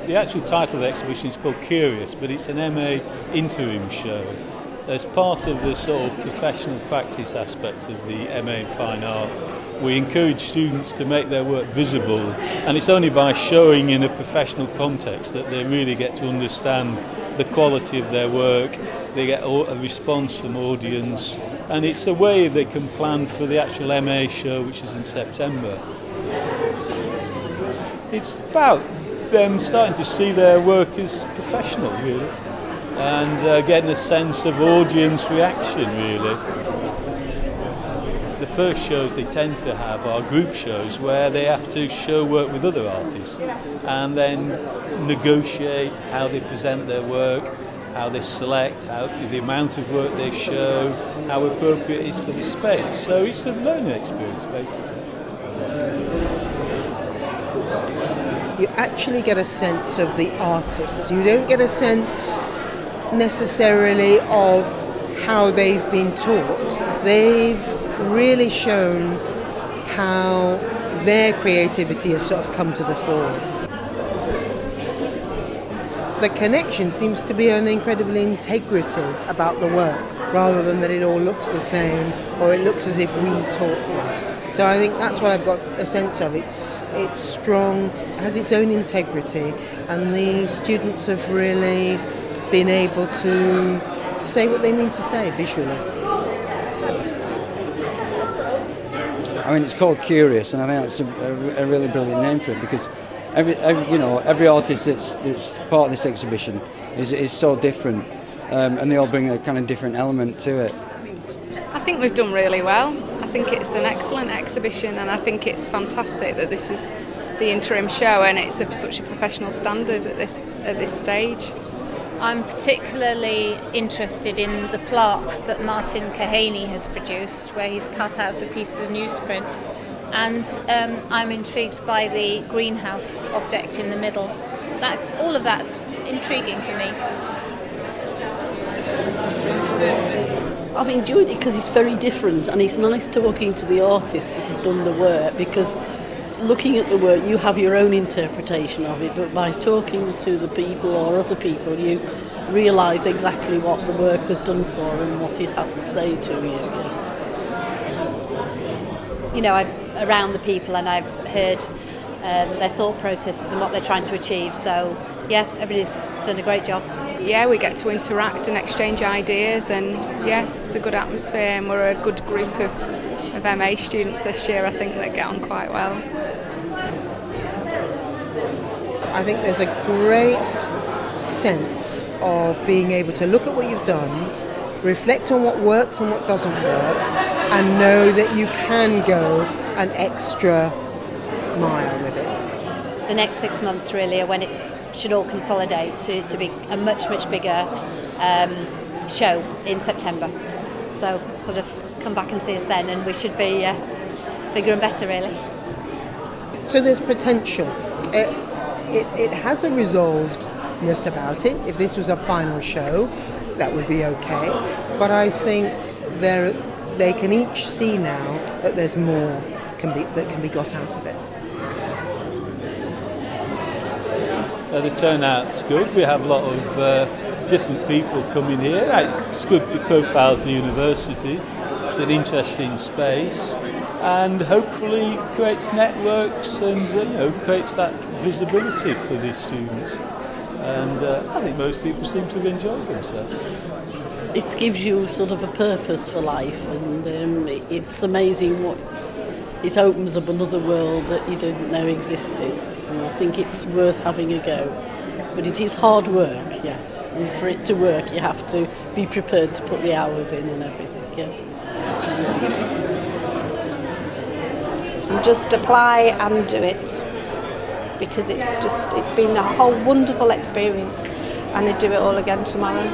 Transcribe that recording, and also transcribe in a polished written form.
the actual title of the exhibition is called Curious, but it's an MA Interim show. As part of the sort of professional practice aspect of the MA in Fine Art, we encourage students to make their work visible, and it's only by showing in a professional context that they really get to understand the quality of their work. They get a response from audience, and it's a way they can plan for the actual MA show, which is in September. It's about them starting to see their work as professional, really, and getting a sense of audience reaction, really. The first shows they tend to have are group shows where they have to show work with other artists and then negotiate how they present their work, how they select, how the amount of work they show, how appropriate it is for the space. So it's a learning experience, basically. You actually get a sense of the artists. You don't get a sense necessarily of how they've been taught. They've really shown how their creativity has sort of come to the fore. The connection seems to be an incredible integrity about the work, rather than that it all looks the same or it looks as if we taught them. So I think that's what I've got a sense of. It's strong, has its own integrity, and the students have really been able to say what they mean to say visually. I mean, it's called Curious, and I think that's a really brilliant name for it, because every artist that's part of this exhibition is so different, and they all bring a kind of different element to it. I think we've done really well. I think it's an excellent exhibition, and I think it's fantastic that this is the interim show and it's of such a professional standard at this stage. I'm particularly interested in the plaques that Martin Kahaney has produced, where he's cut out of pieces of newsprint, and I'm intrigued by the greenhouse object in the middle. All of that's intriguing for me. I've enjoyed it because it's very different, and it's nice talking to the artists that have done the work, because looking at the work you have your own interpretation of it, but by talking to the people or other people you realise exactly what the work was done for and what it has to say to you. Yes. You know, I'm around the people and I've heard their thought processes and what they're trying to achieve, so yeah, everybody's done a great job. Yeah, we get to interact and exchange ideas, and yeah, it's a good atmosphere, and we're a good group of MA students this year, I think, that get on quite well. I think there's a great sense of being able to look at what you've done, reflect on what works and what doesn't work, and know that you can go an extra mile with it. The next 6 months really are when it should all consolidate to be a much, much bigger show in September. So sort of come back and see us then, and we should be bigger and better, really. So there's potential. It has a resolvedness about it. If this was a final show, that would be okay. But I think they can each see now that there's more that can be got out of it. The turnout's good. We have a lot of different people coming here. It's good profiles in the university. It's an interesting space, and hopefully creates networks and creates that visibility for these students. And I think most people seem to have enjoyed themselves. It gives you sort of a purpose for life, and it's amazing what it opens up another world that you didn't know existed. And I think it's worth having a go. But it is hard work, yes. And for it to work, you have to be prepared to put the hours in and everything, yeah. Just apply and do it, because it's been a whole wonderful experience, and I'd do it all again tomorrow.